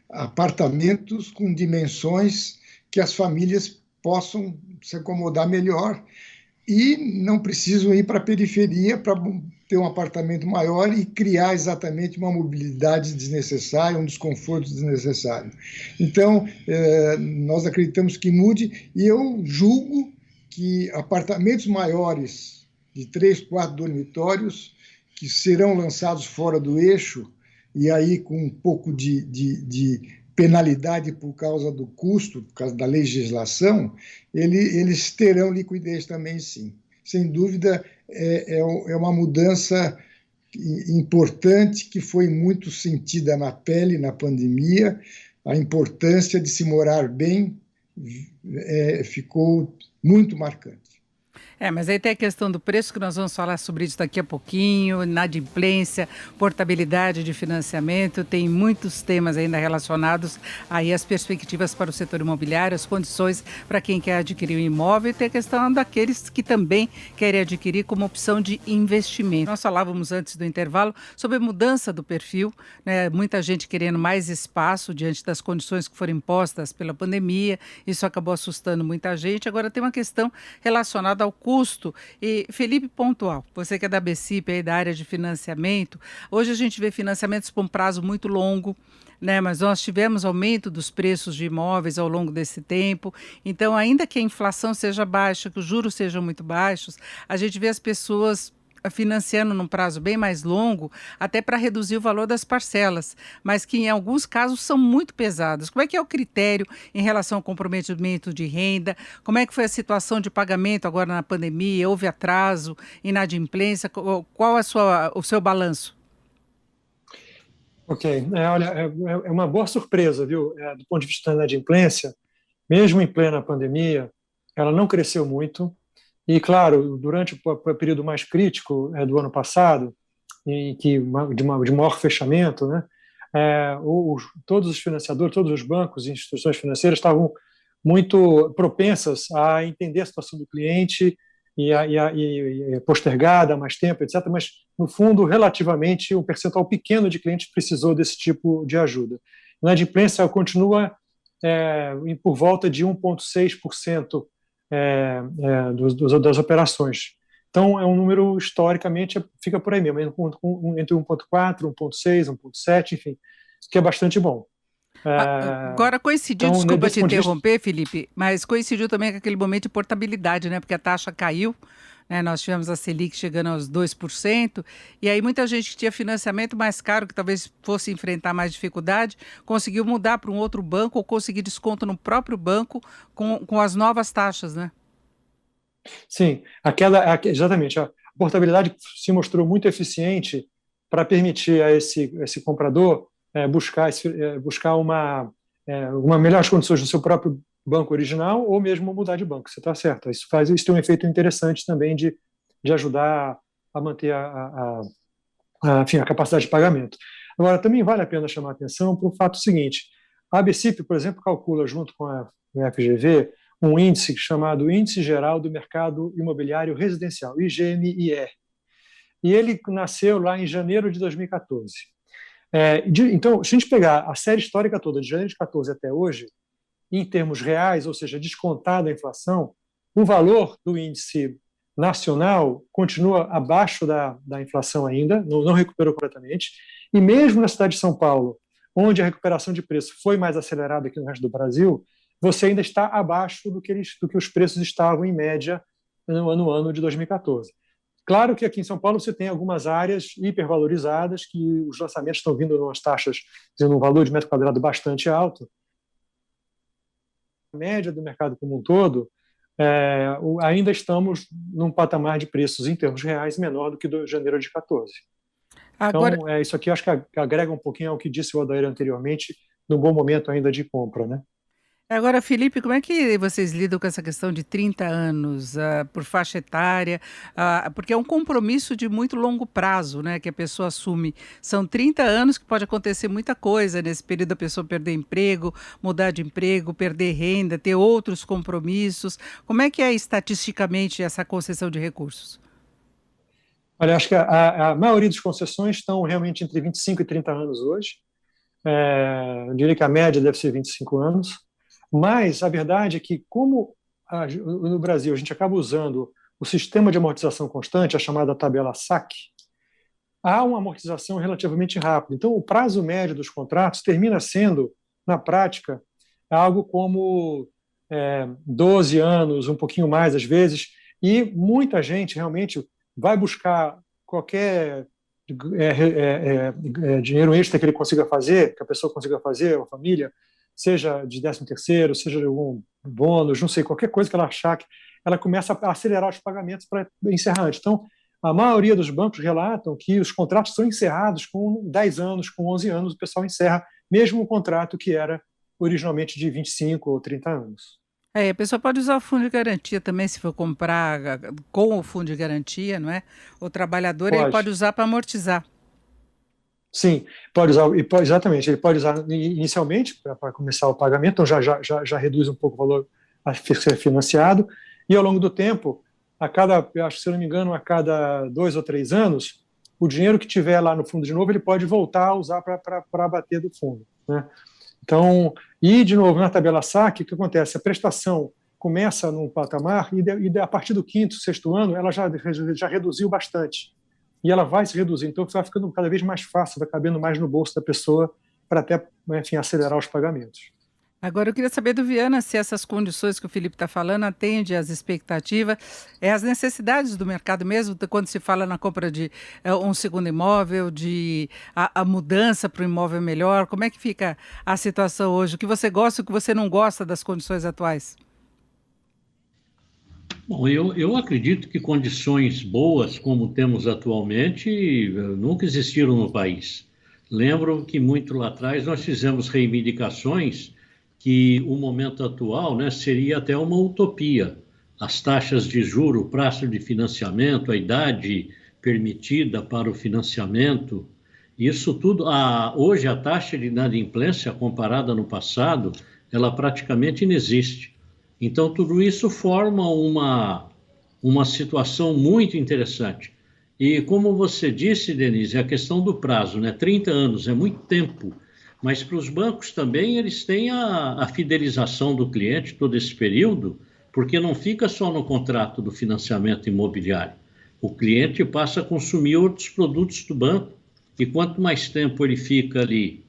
apartamentos com dimensões que as famílias possam se acomodar melhor e não precisam ir para a periferia para ter um apartamento maior e criar exatamente uma mobilidade desnecessária, um desconforto desnecessário. Então, nós acreditamos que mude, e eu julgo que apartamentos maiores de 3, 4 dormitórios que serão lançados fora do eixo, e aí com um pouco de penalidade por causa do custo, por causa da legislação, eles terão liquidez também, sim. Sem dúvida, é uma mudança importante que foi muito sentida na pele na pandemia. A importância de se morar bem ficou muito marcante. Mas aí tem a questão do preço, que nós vamos falar sobre isso daqui a pouquinho, inadimplência, portabilidade de financiamento, tem muitos temas ainda relacionados aí às perspectivas para o setor imobiliário, as condições para quem quer adquirir um imóvel, e tem a questão daqueles que também querem adquirir como opção de investimento. Nós falávamos antes do intervalo sobre a mudança do perfil, né? Muita gente querendo mais espaço diante das condições que foram impostas pela pandemia, isso acabou assustando muita gente. Agora tem uma questão relacionada ao custo. E Felipe Pontual, você que é da BCIP, aí da área de financiamento, hoje a gente vê financiamentos por um prazo muito longo, né? Mas nós tivemos aumento dos preços de imóveis ao longo desse tempo, então ainda que a inflação seja baixa, que os juros sejam muito baixos, a gente vê as pessoas financiando num prazo bem mais longo, até para reduzir o valor das parcelas, mas que em alguns casos são muito pesadas. Como é que é o critério em relação ao comprometimento de renda? Como é que foi a situação de pagamento agora na pandemia? Houve atraso, inadimplência? Qual é o seu balanço? Ok, olha, é uma boa surpresa, viu? Do ponto de vista da inadimplência, mesmo em plena pandemia, ela não cresceu muito. E, claro, durante o período mais crítico do ano passado, em que de maior fechamento, né, todos os financiadores, todos os bancos e instituições financeiras estavam muito propensas a entender a situação do cliente e postergar, dar mais tempo, etc. Mas, no fundo, relativamente, um percentual pequeno de clientes precisou desse tipo de ajuda. A inadimplência continua por volta de 1,6%. Das operações. Então, é um número, historicamente, fica por aí mesmo, entre 1,4, 1,6, 1,7, enfim, que é bastante bom. Agora coincidiu, então, desculpa te interromper, Felipe, mas coincidiu também com aquele momento de portabilidade, né? Porque a taxa caiu, né? Nós tivemos a Selic chegando aos 2%, e aí muita gente que tinha financiamento mais caro, que talvez fosse enfrentar mais dificuldade, conseguiu mudar para um outro banco ou conseguir desconto no próprio banco com as novas taxas, né? Sim, exatamente. A portabilidade se mostrou muito eficiente para permitir a esse comprador buscar uma melhores condições no seu próprio banco original ou mesmo mudar de banco. Você está certo. Isso tem um efeito interessante também de ajudar a manter enfim, a capacidade de pagamento. Agora, também vale a pena chamar a atenção para o fato seguinte: a BCIP, por exemplo, calcula junto com a FGV um índice chamado Índice Geral do Mercado Imobiliário Residencial, IGMIR. E ele nasceu lá em janeiro de 2014. Então, se a gente pegar a série histórica toda, de janeiro de 2014 até hoje, em termos reais, ou seja, descontada a inflação, o valor do índice nacional continua abaixo da inflação ainda, não recuperou completamente, e mesmo na cidade de São Paulo, onde a recuperação de preço foi mais acelerada que no resto do Brasil, você ainda está abaixo do que os preços estavam em média no ano de 2014. Claro que aqui em São Paulo você tem algumas áreas hipervalorizadas, que os lançamentos estão vindo em umas taxas, num valor de metro quadrado bastante alto. A média do mercado como um todo, ainda estamos num patamar de preços em termos reais menor do que do janeiro de 2014. Agora... Então, isso aqui acho que agrega um pouquinho ao que disse o Odair anteriormente, num bom momento ainda de compra, né? Agora, Felipe, como é que vocês lidam com essa questão de 30 anos por faixa etária? Porque é um compromisso de muito longo prazo, né, que a pessoa assume. São 30 anos que pode acontecer muita coisa nesse período, a pessoa perder emprego, mudar de emprego, perder renda, ter outros compromissos. Como é que é estatisticamente essa concessão de recursos? Olha, acho que a maioria das concessões estão realmente entre 25 e 30 anos hoje. Eu diria que a média deve ser 25 anos. Mas a verdade é que, como no Brasil a gente acaba usando o sistema de amortização constante, a chamada tabela SAC, há uma amortização relativamente rápida. Então, o prazo médio dos contratos termina sendo, na prática, algo como 12 anos, um pouquinho mais às vezes, e muita gente realmente vai buscar qualquer dinheiro extra que ele consiga fazer, que a pessoa consiga fazer, a família, seja de 13º, seja de algum bônus, não sei, qualquer coisa que ela achar, que ela começa a acelerar os pagamentos para encerrar antes. Então, a maioria dos bancos relatam que os contratos são encerrados com 10 anos, com 11 anos, o pessoal encerra mesmo o contrato que era originalmente de 25 ou 30 anos. A pessoa pode usar o fundo de garantia também, se for comprar com o fundo de garantia, não é? O trabalhador ele pode usar para amortizar. Sim, pode usar, exatamente, ele pode usar inicialmente para começar o pagamento, então já reduz um pouco o valor a ser financiado, e ao longo do tempo, acho que se eu não me engano, a cada 2 ou 3 anos, o dinheiro que tiver lá no fundo de novo, ele pode voltar a usar para abater do fundo, né? Então, e de novo, na tabela SAC, o que acontece? A prestação começa num patamar e a partir do 5º, 6º ano, ela já reduziu bastante. E ela vai se reduzir, então vai ficando cada vez mais fácil, vai cabendo mais no bolso da pessoa para até, enfim, acelerar os pagamentos. Agora, eu queria saber do Viana se essas condições que o Felipe está falando atendem às expectativas, às necessidades do mercado mesmo, quando se fala na compra de um segundo imóvel, a mudança para um imóvel melhor. Como é que fica a situação hoje? O que você gosta e o que você não gosta das condições atuais? Bom, eu acredito que condições boas como temos atualmente nunca existiram no país. Lembro que muito lá atrás nós fizemos reivindicações que o momento atual, né, seria até uma utopia. As taxas de juro, o prazo de financiamento, a idade permitida para o financiamento, isso tudo, hoje a taxa de inadimplência comparada no passado, ela praticamente inexiste. Então, tudo isso forma uma situação muito interessante. E como você disse, Denise, a questão do prazo, né? 30 anos é muito tempo, mas para os bancos também eles têm a fidelização do cliente todo esse período, porque não fica só no contrato do financiamento imobiliário. O cliente passa a consumir outros produtos do banco, e quanto mais tempo ele fica ali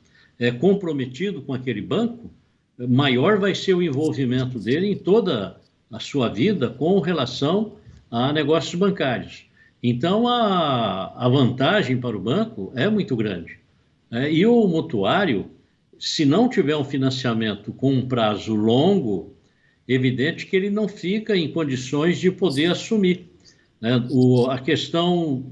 comprometido com aquele banco, maior vai ser o envolvimento dele em toda a sua vida com relação a negócios bancários. Então, a vantagem para o banco é muito grande. E o mutuário, se não tiver um financiamento com um prazo longo, evidente que ele não fica em condições de poder assumir. A questão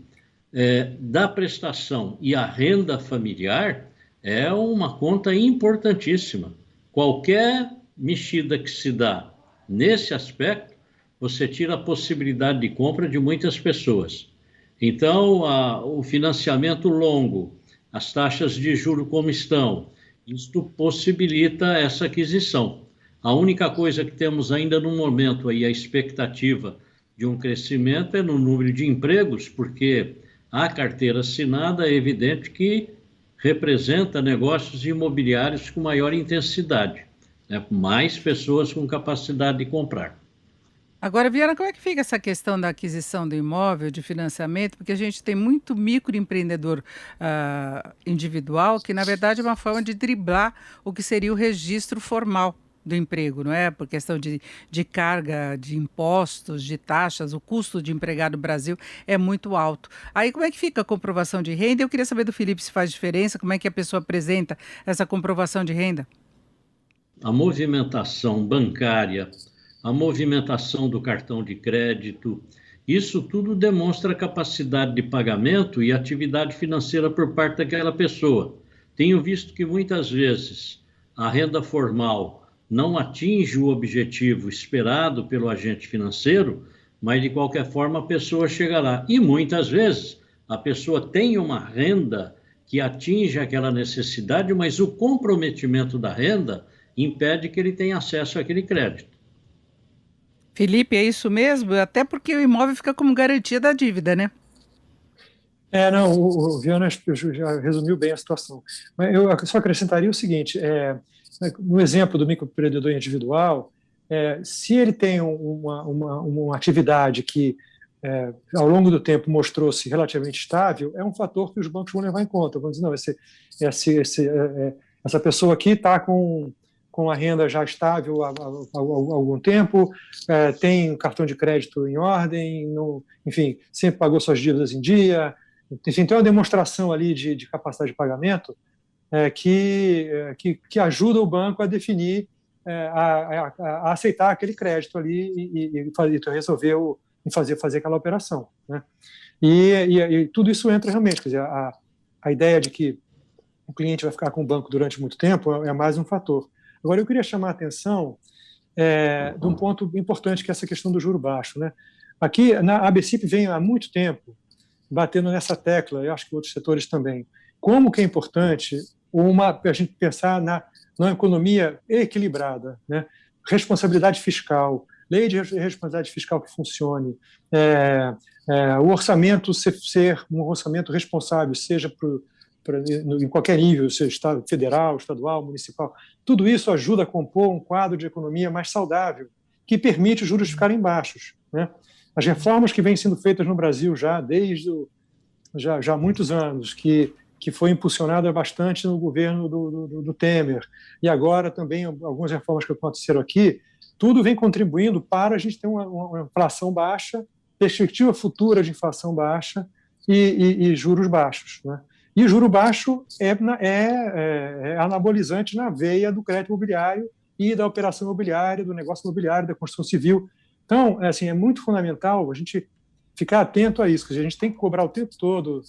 da prestação e a renda familiar é uma conta importantíssima. Qualquer mexida que se dá nesse aspecto, você tira a possibilidade de compra de muitas pessoas. Então, o financiamento longo, as taxas de juros como estão, isto possibilita essa aquisição. A única coisa que temos ainda no momento aí, a expectativa de um crescimento é no número de empregos, porque a carteira assinada é evidente que representa negócios imobiliários com maior intensidade, né? Mais pessoas com capacidade de comprar. Agora, Viana, como é que fica essa questão da aquisição do imóvel, de financiamento? Porque a gente tem muito microempreendedor individual que, na verdade, é uma forma de driblar o que seria o registro formal do emprego, não é? Por questão de carga, de impostos, de taxas, o custo de empregar no Brasil é muito alto. Aí, como é que fica a comprovação de renda? Eu queria saber do Felipe se faz diferença, como é que a pessoa apresenta essa comprovação de renda? A movimentação bancária, a movimentação do cartão de crédito, isso tudo demonstra capacidade de pagamento e atividade financeira por parte daquela pessoa. Tenho visto que muitas vezes a renda formal não atinge o objetivo esperado pelo agente financeiro, mas de qualquer forma a pessoa chega lá. E muitas vezes a pessoa tem uma renda que atinge aquela necessidade, mas o comprometimento da renda impede que ele tenha acesso àquele crédito. Felipe, é isso mesmo? Até porque o imóvel fica como garantia da dívida, né? Não, o Viana já resumiu bem a situação. Mas eu só acrescentaria o seguinte: no exemplo do microempreendedor individual, se ele tem uma atividade que, ao longo do tempo, mostrou-se relativamente estável, é um fator que os bancos vão levar em conta. Vão dizer, não, essa pessoa aqui está com a renda já estável há algum tempo, tem cartão de crédito em ordem, enfim, sempre pagou suas dívidas em dia. Enfim, tem uma demonstração ali de capacidade de pagamento que ajuda o banco a definir, a aceitar aquele crédito ali e resolver fazer aquela operação, né? E tudo isso entra realmente, quer dizer, a ideia de que o cliente vai ficar com o banco durante muito tempo é mais um fator. Agora, eu queria chamar a atenção de um ponto importante, que é essa questão do juro baixo, né? Aqui, a ABCIP vem há muito tempo batendo nessa tecla, eu acho que outros setores também. Como que é importante a gente pensar numa economia equilibrada, né? Responsabilidade fiscal, lei de responsabilidade fiscal que funcione, o orçamento ser um orçamento responsável, seja em qualquer nível, seja federal, estadual, municipal. Tudo isso ajuda a compor um quadro de economia mais saudável, que permite os juros ficarem baixos, né? As reformas que vêm sendo feitas no Brasil já há muitos anos, que foi impulsionada bastante no governo do Temer, e agora também algumas reformas que aconteceram aqui, tudo vem contribuindo para a gente ter uma inflação baixa, perspectiva futura de inflação baixa e juros baixos, né? E o juro baixo é anabolizante na veia do crédito imobiliário e da operação imobiliária, do negócio imobiliário, da construção civil. Então, assim, é muito fundamental a gente ficar atento a isso. A gente tem que cobrar o tempo todo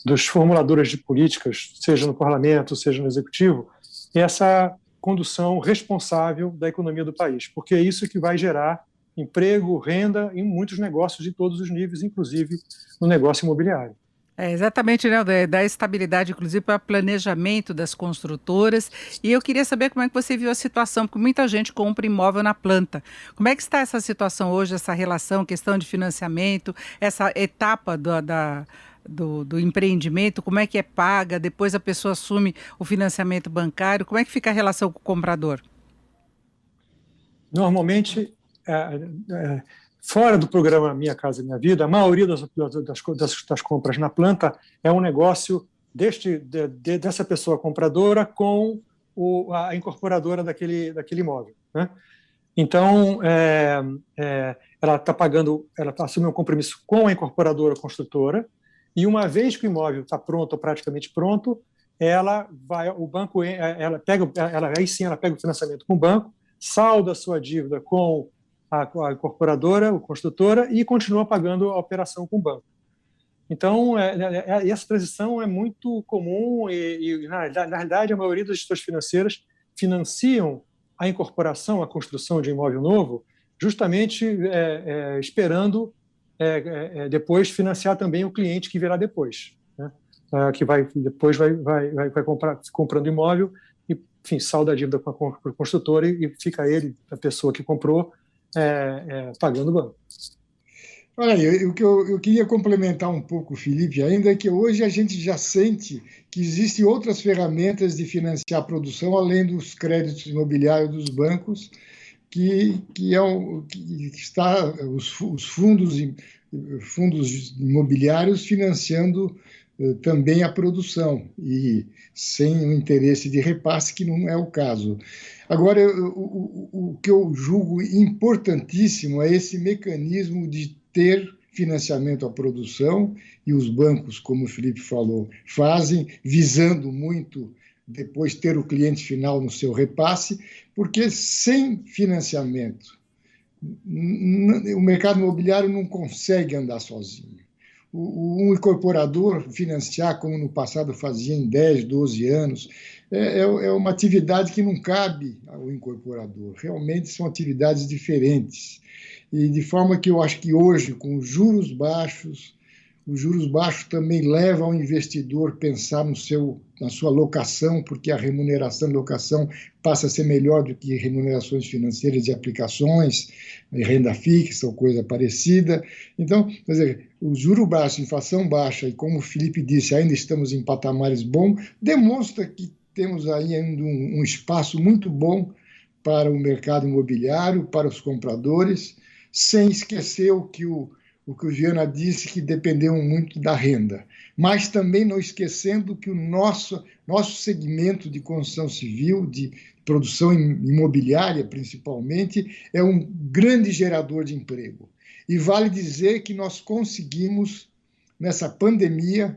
dos formuladores de políticas, seja no parlamento, seja no executivo, essa condução responsável da economia do país, porque é isso que vai gerar emprego, renda em muitos negócios de todos os níveis, inclusive no negócio imobiliário. Exatamente, né? Da estabilidade, inclusive, para planejamento das construtoras. E eu queria saber como é que você viu a situação, porque muita gente compra imóvel na planta. Como é que está essa situação hoje, essa relação, questão de financiamento, essa etapa do empreendimento, como é que é paga, depois a pessoa assume o financiamento bancário, como é que fica a relação com o comprador? Normalmente, fora do programa Minha Casa Minha Vida, a maioria das compras na planta é um negócio dessa pessoa compradora com a incorporadora daquele imóvel, né? Então, ela está assumindo um compromisso com a incorporadora construtora, e uma vez que o imóvel está pronto ou praticamente pronto, o banco, aí sim ela pega o financiamento com o banco, salda a sua dívida com a incorporadora, a construtora, e continua pagando a operação com o banco. Então, essa transição é muito comum e na realidade, a maioria das instituições financeiras financiam a incorporação, a construção de um imóvel novo, justamente esperando depois financiar também o cliente que virá depois, né? Que depois vai comprando imóvel e enfim, salda a dívida com a construtora e fica ele, a pessoa que comprou, pagando o banco. Olha aí, o que eu queria complementar um pouco, Felipe, ainda é que hoje a gente já sente que existem outras ferramentas de financiar a produção, além dos créditos imobiliários dos bancos, que está os fundos imobiliários financiando também a produção, e sem o interesse de repasse, que não é o caso. Agora, o que eu julgo importantíssimo é esse mecanismo de ter financiamento à produção, e os bancos, como o Felipe falou, fazem, visando muito depois ter o cliente final no seu repasse, porque sem financiamento, o mercado imobiliário não consegue andar sozinho. Um incorporador financiar, como no passado fazia em 10, 12 anos, é uma atividade que não cabe ao incorporador. Realmente são atividades diferentes. E de forma que eu acho que hoje, com os juros baixos também levam o investidor a pensar na sua locação, porque a remuneração de locação passa a ser melhor do que remunerações financeiras de aplicações, renda fixa ou coisa parecida. Então, quer dizer, o juro baixo, inflação baixa, e como o Felipe disse, ainda estamos em patamares bons, demonstra que temos aí ainda um espaço muito bom para o mercado imobiliário, para os compradores, sem esquecer o que o Viana disse, que dependeram muito da renda. Mas também não esquecendo que o nosso segmento de construção civil, de produção imobiliária principalmente, é um grande gerador de emprego. E vale dizer que nós conseguimos, nessa pandemia,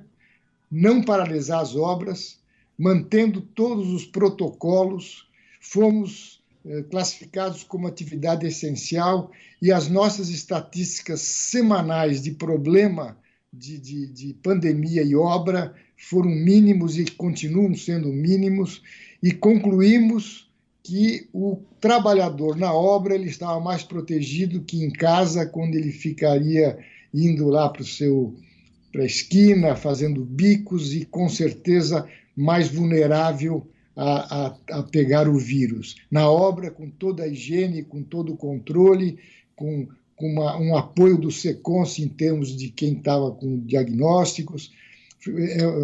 não paralisar as obras, mantendo todos os protocolos, fomos classificados como atividade essencial, e as nossas estatísticas semanais de problema de pandemia e obra foram mínimos e continuam sendo mínimos, e concluímos que o trabalhador na obra ele estava mais protegido que em casa, quando ele ficaria indo lá para a esquina, fazendo bicos, e com certeza mais vulnerável a pegar o vírus. Na obra, com toda a higiene, com todo o controle, com um apoio do SECONS em termos de quem estava com diagnósticos,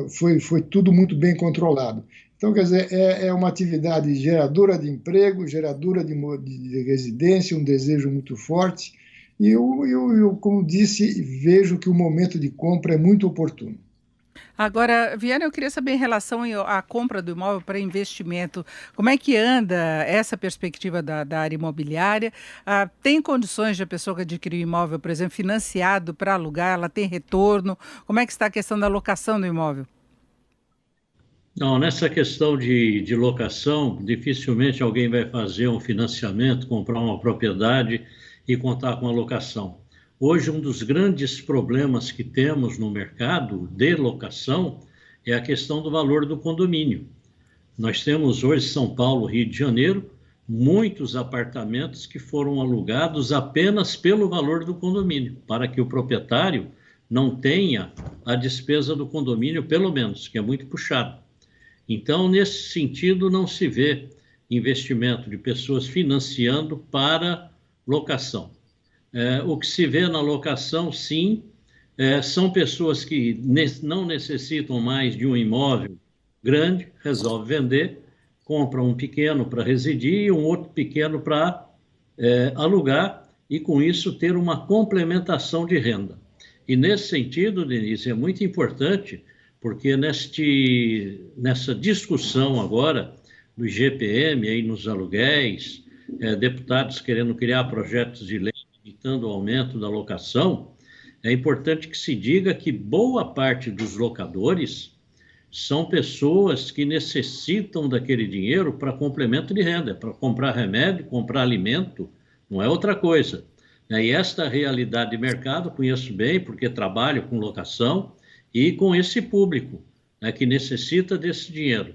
foi tudo muito bem controlado. Então, quer dizer, é uma atividade geradora de emprego, geradora de residência, um desejo muito forte, e eu, como disse, vejo que o momento de compra é muito oportuno. Agora, Viana, eu queria saber em relação à compra do imóvel para investimento, como é que anda essa perspectiva da área imobiliária? Tem condições de a pessoa que adquirir o imóvel, por exemplo, financiado para alugar, ela tem retorno? Como é que está a questão da locação do imóvel? Não, nessa questão de locação, dificilmente alguém vai fazer um financiamento, comprar uma propriedade e contar com a locação. Hoje, um dos grandes problemas que temos no mercado de locação é a questão do valor do condomínio. Nós temos hoje, São Paulo, Rio de Janeiro, muitos apartamentos que foram alugados apenas pelo valor do condomínio, para que o proprietário não tenha a despesa do condomínio, pelo menos, que é muito puxado. Então, nesse sentido, não se vê investimento de pessoas financiando para locação. O que se vê na locação, sim, são pessoas que não necessitam mais de um imóvel grande, resolve vender, compra um pequeno para residir e um outro pequeno para alugar, e com isso ter uma complementação de renda. E nesse sentido, Denise, é muito importante, porque nessa discussão agora do IGPM aí nos aluguéis, deputados querendo criar projetos de lei evitando o aumento da locação, é importante que se diga que boa parte dos locadores são pessoas que necessitam daquele dinheiro para complemento de renda, para comprar remédio, comprar alimento, não é outra coisa. E esta realidade de mercado conheço bem, porque trabalho com locação e com esse público que necessita desse dinheiro.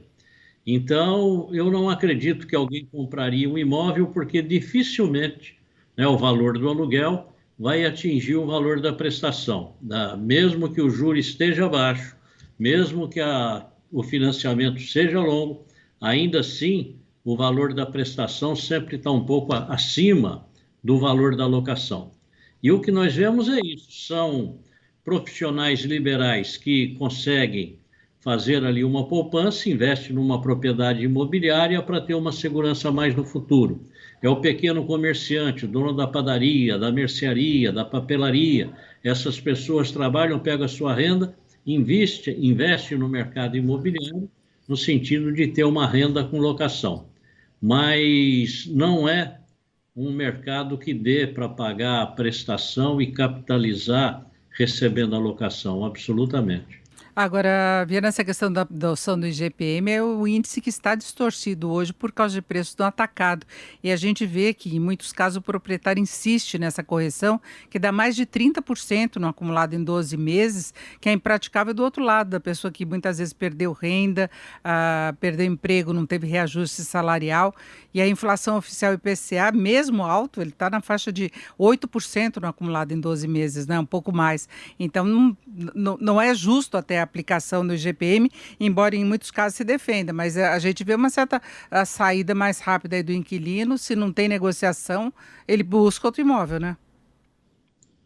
Então, eu não acredito que alguém compraria um imóvel, porque dificilmente o valor do aluguel vai atingir o valor da prestação. Mesmo que o juro esteja baixo, mesmo que o financiamento seja longo, ainda assim o valor da prestação sempre está um pouco acima do valor da locação. E o que nós vemos é isso, são profissionais liberais que conseguem fazer ali uma poupança, investe numa propriedade imobiliária para ter uma segurança a mais no futuro. É o pequeno comerciante, o dono da padaria, da mercearia, da papelaria. Essas pessoas trabalham, pegam a sua renda, investe no mercado imobiliário, no sentido de ter uma renda com locação. Mas não é um mercado que dê para pagar a prestação e capitalizar recebendo a locação, absolutamente. Agora, Viana, essa questão da adoção do IGPM é o índice que está distorcido hoje por causa de preços do atacado. E a gente vê que, em muitos casos, o proprietário insiste nessa correção, que dá mais de 30% no acumulado em 12 meses, que é impraticável do outro lado, da pessoa que muitas vezes perdeu renda, perdeu emprego, não teve reajuste salarial. E a inflação oficial IPCA, mesmo alto, ele está na faixa de 8% no acumulado em 12 meses, né? Um pouco mais. Então, não é justo até a aplicação do IGPM, embora em muitos casos se defenda, mas a gente vê uma certa saída mais rápida aí do inquilino. Se não tem negociação, ele busca outro imóvel, né?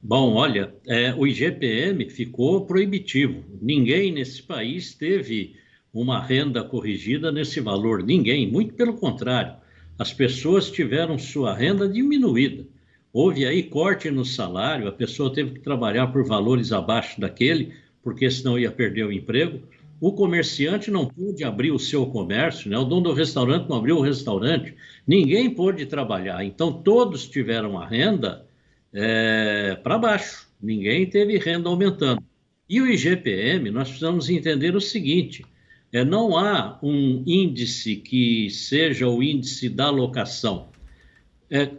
Bom, olha, o IGPM ficou proibitivo. Ninguém nesse país teve uma renda corrigida nesse valor. Ninguém, muito pelo contrário. As pessoas tiveram sua renda diminuída. Houve aí corte no salário, a pessoa teve que trabalhar por valores abaixo daquele, porque senão ia perder o emprego. O comerciante não pôde abrir o seu comércio, né? O dono do restaurante não abriu o restaurante. Ninguém pôde trabalhar. Então, todos tiveram a renda para baixo. Ninguém teve renda aumentando. E o IGPM, nós precisamos entender o seguinte, não há um índice que seja o índice da locação.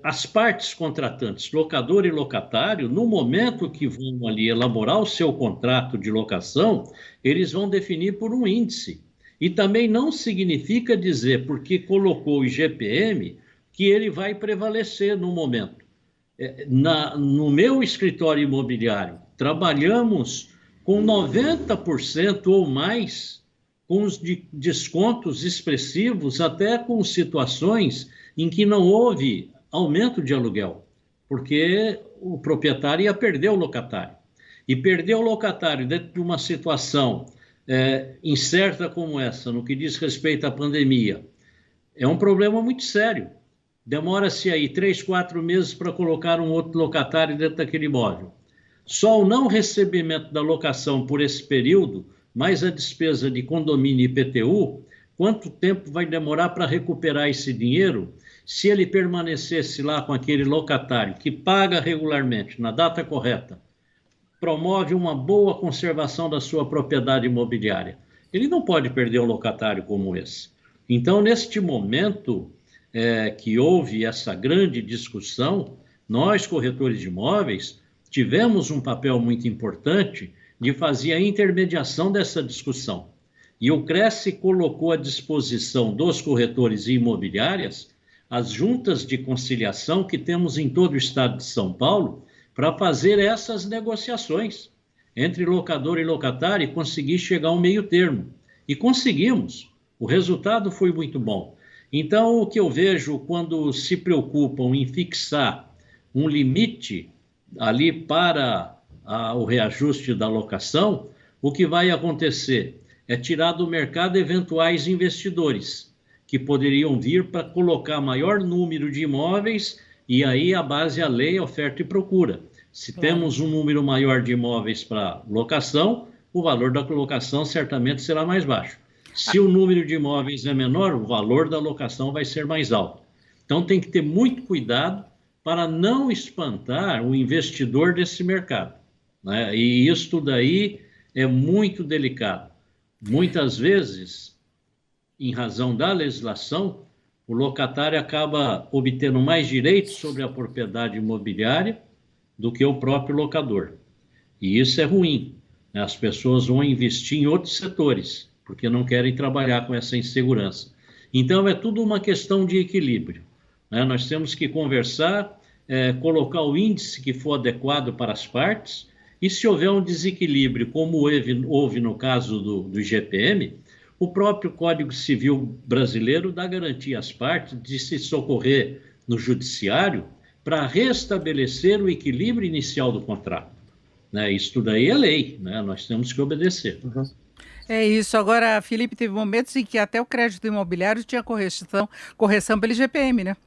As partes contratantes, locador e locatário, no momento que vão ali elaborar o seu contrato de locação, eles vão definir por um índice. E também não significa dizer, porque colocou o IGPM, que ele vai prevalecer no momento. No meu escritório imobiliário, trabalhamos com 90% ou mais, com os descontos expressivos, até com situações em que não houve aumento de aluguel, porque o proprietário ia perder o locatário. E perder o locatário dentro de uma situação incerta como essa, no que diz respeito à pandemia, é um problema muito sério. Demora-se aí 3, 4 meses para colocar um outro locatário dentro daquele imóvel. Só o não recebimento da locação por esse período, mais a despesa de condomínio e IPTU, quanto tempo vai demorar para recuperar esse dinheiro? Se ele permanecesse lá com aquele locatário que paga regularmente, na data correta, promove uma boa conservação da sua propriedade imobiliária, ele não pode perder um locatário como esse. Então, neste momento que houve essa grande discussão, nós, corretores de imóveis, tivemos um papel muito importante de fazer a intermediação dessa discussão. E o Cresce colocou à disposição dos corretores e imobiliárias as juntas de conciliação que temos em todo o estado de São Paulo para fazer essas negociações entre locador e locatário e conseguir chegar a um meio termo. E conseguimos. O resultado foi muito bom. Então, o que eu vejo quando se preocupam em fixar um limite ali para o reajuste da locação, o que vai acontecer é tirar do mercado eventuais investidores que poderiam vir para colocar maior número de imóveis, e aí a base é a lei, oferta e procura. Se temos um número maior de imóveis para locação, o valor da locação certamente será mais baixo. Se o número de imóveis é menor, o valor da locação vai ser mais alto. Então tem que ter muito cuidado para não espantar o investidor desse mercado, né? E isso daí é muito delicado. Muitas vezes, em razão da legislação, o locatário acaba obtendo mais direitos sobre a propriedade imobiliária do que o próprio locador. E isso é ruim, né? As pessoas vão investir em outros setores, porque não querem trabalhar com essa insegurança. Então, é tudo uma questão de equilíbrio, né? Nós temos que conversar, colocar o índice que for adequado para as partes, e se houver um desequilíbrio, como houve no caso do IGPM, O próprio Código Civil brasileiro dá garantia às partes de se socorrer no judiciário para restabelecer o equilíbrio inicial do contrato, né? Isso daí é lei, né? Nós temos que obedecer. Uhum. É isso. Agora, Felipe, teve momentos em que até o crédito imobiliário tinha correção pelo IGPM, né?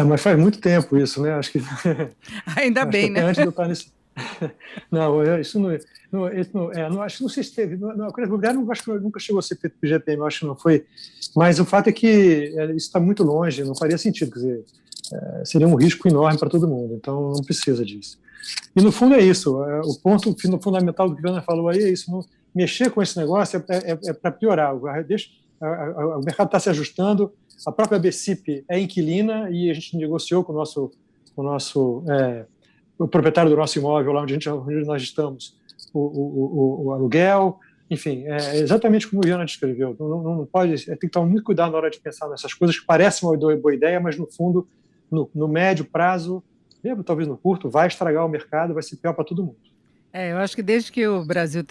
Mas faz muito tempo isso, né? Acho que Ainda acho bem, que até né? antes de eu estar nesse. Não, isso não, acho que não sei se teve. O crédito imobiliário não, acho que nunca chegou a ser feito pelo IGPM, eu acho que não foi. Mas o fato é que isso está muito longe, não faria sentido, quer dizer, seria um risco enorme para todo mundo, então não precisa disso. E no fundo é isso, o ponto fundamental do que a Ana falou aí é isso, mexer com esse negócio é para piorar, o mercado está se ajustando, a própria BCIP é inquilina e a gente negociou com o proprietário do nosso imóvel, lá onde nós estamos, o aluguel, enfim, é exatamente como o Viana descreveu. Não pode, tem que tomar muito cuidado na hora de pensar nessas coisas que parecem uma boa ideia, mas no fundo, no médio prazo, mesmo talvez no curto, vai estragar o mercado, vai ser pior para todo mundo. Eu acho que desde que o Brasil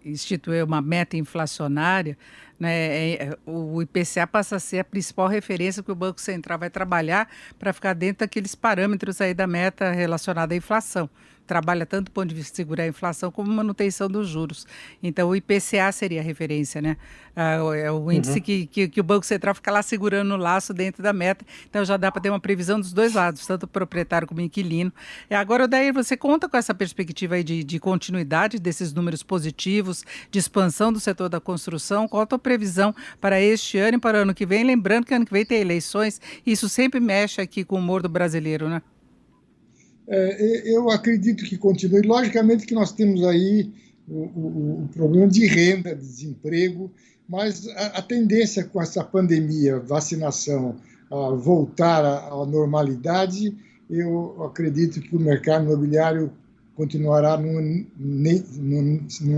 instituiu uma meta inflacionária, né, o IPCA passa a ser a principal referência que o Banco Central vai trabalhar para ficar dentro daqueles parâmetros aí da meta relacionada à inflação. Trabalha tanto do ponto de vista de segurar a inflação como manutenção dos juros. Então, o IPCA seria a referência, né? É o índice que o Banco Central fica lá segurando o laço dentro da meta. Então, já dá para ter uma previsão dos dois lados, tanto o proprietário como o inquilino. Agora, Odair, você conta com essa perspectiva aí de continuidade desses números positivos, de expansão do setor da construção? Qual a tua previsão para este ano e para o ano que vem? Lembrando que ano que vem tem eleições, e isso sempre mexe aqui com o humor do brasileiro, né? Eu acredito que continue. Logicamente que nós temos aí o problema de renda, de desemprego, mas a tendência com essa pandemia, vacinação, a voltar à normalidade, eu acredito que o mercado imobiliário continuará, não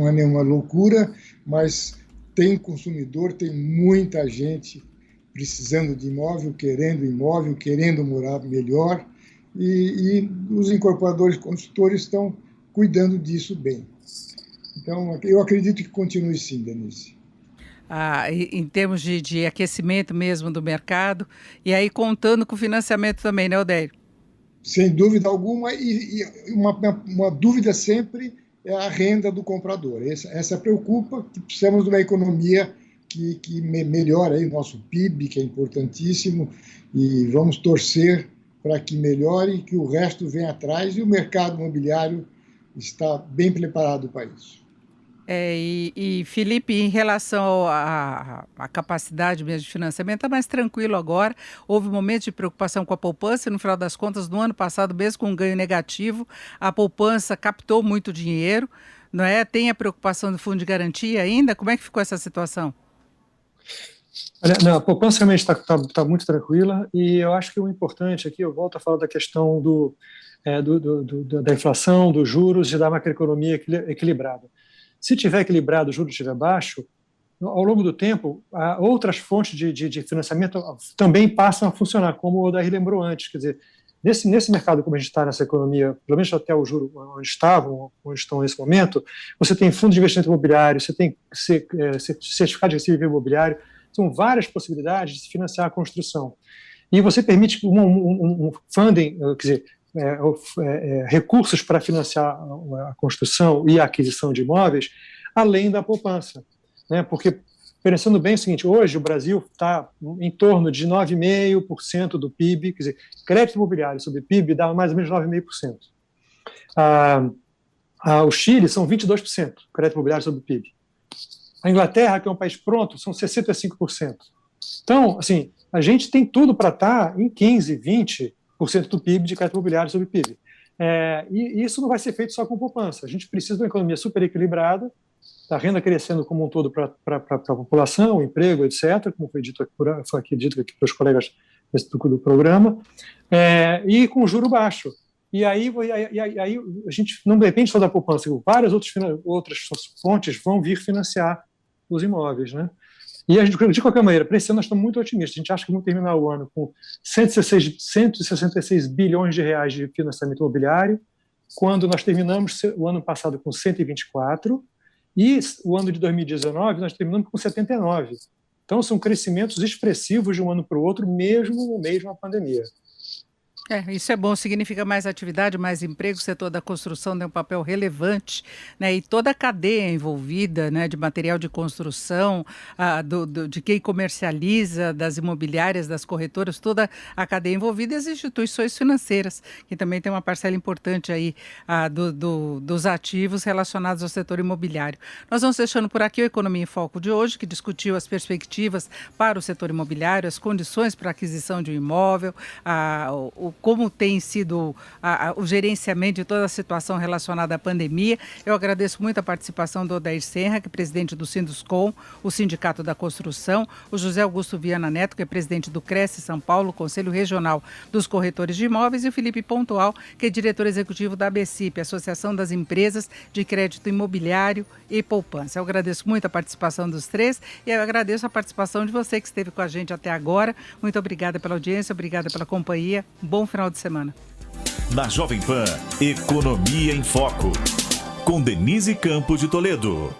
é nenhuma loucura, mas tem consumidor, tem muita gente precisando de imóvel, querendo morar melhor, e os incorporadores construtores estão cuidando disso bem. Então, eu acredito que continue sim, Denise. Em termos de aquecimento mesmo do mercado, e aí contando com o financiamento também, né, Odair? Sem dúvida alguma, e uma dúvida sempre é a renda do comprador. Essa preocupa, que precisamos de uma economia que melhore aí o nosso PIB, que é importantíssimo, e vamos torcer para que melhore, que o resto venha atrás, e o mercado imobiliário está bem preparado para isso. Felipe, em relação à capacidade mesmo de financiamento, está mais tranquilo agora. Houve momentos de preocupação com a poupança, e no final das contas, no ano passado, mesmo com um ganho negativo, a poupança captou muito dinheiro, não é? Tem a preocupação do fundo de garantia ainda? Como é que ficou essa situação? Olha, não, a poupança realmente está muito tranquila, e eu acho que o importante aqui, eu volto a falar da questão da inflação, dos juros e da macroeconomia equilibrada. Se tiver equilibrado, o juro estiver baixo, ao longo do tempo, outras fontes de financiamento também passam a funcionar, como o Odair lembrou antes. Quer dizer, nesse mercado, como a gente está nessa economia, pelo menos até o juro onde estão nesse momento, você tem fundo de investimento imobiliário, você tem certificado de recebível imobiliário, são várias possibilidades de se financiar a construção. E você permite um funding, quer dizer, recursos para financiar a construção e a aquisição de imóveis, além da poupança, né? Porque, pensando bem, é o seguinte, hoje o Brasil está em torno de 9,5% do PIB, quer dizer, crédito imobiliário sobre PIB dá mais ou menos 9,5%. O Chile são 22%, crédito imobiliário sobre PIB. A Inglaterra, que é um país pronto, são 65%. Então, assim, a gente tem tudo para estar em 15%, 20% do PIB de crédito imobiliário sobre PIB. E isso não vai ser feito só com poupança. A gente precisa de uma economia super equilibrada, da renda crescendo como um todo para a população, emprego, etc., como foi dito aqui pelos colegas do programa, e com juro baixo. E aí a gente não depende só da poupança, várias outras fontes vão vir financiar os imóveis, né? E a gente, de qualquer maneira, para esse ano nós estamos muito otimistas. A gente acha que vamos terminar o ano com 166 bilhões de reais de financiamento imobiliário, quando nós terminamos o ano passado com 124, E o ano de 2019, nós terminamos com 79. Então, são crescimentos expressivos de um ano para o outro, mesmo no meio de uma pandemia. Isso é bom, significa mais atividade, mais emprego, o setor da construção tem um papel relevante, né? E toda a cadeia envolvida, né, de material de construção, de quem comercializa, das imobiliárias, das corretoras, toda a cadeia envolvida e as instituições financeiras, que também tem uma parcela importante aí dos ativos relacionados ao setor imobiliário. Nós vamos fechando por aqui o Economia em Foco de hoje, que discutiu as perspectivas para o setor imobiliário, as condições para a aquisição de um imóvel, como tem sido o gerenciamento de toda a situação relacionada à pandemia. Eu agradeço muito a participação do Odair Senra, que é presidente do Sinduscom, o Sindicato da Construção, o José Augusto Viana Neto, que é presidente do Cresce São Paulo, Conselho Regional dos Corretores de Imóveis, e o Felipe Pontual, que é diretor executivo da ABCIP, Associação das Empresas de Crédito Imobiliário e Poupança. Eu agradeço muito a participação dos três e eu agradeço a participação de você que esteve com a gente até agora. Muito obrigada pela audiência, obrigada pela companhia. Bom final de semana. Na Jovem Pan, Economia em Foco, com Denise Campos de Toledo.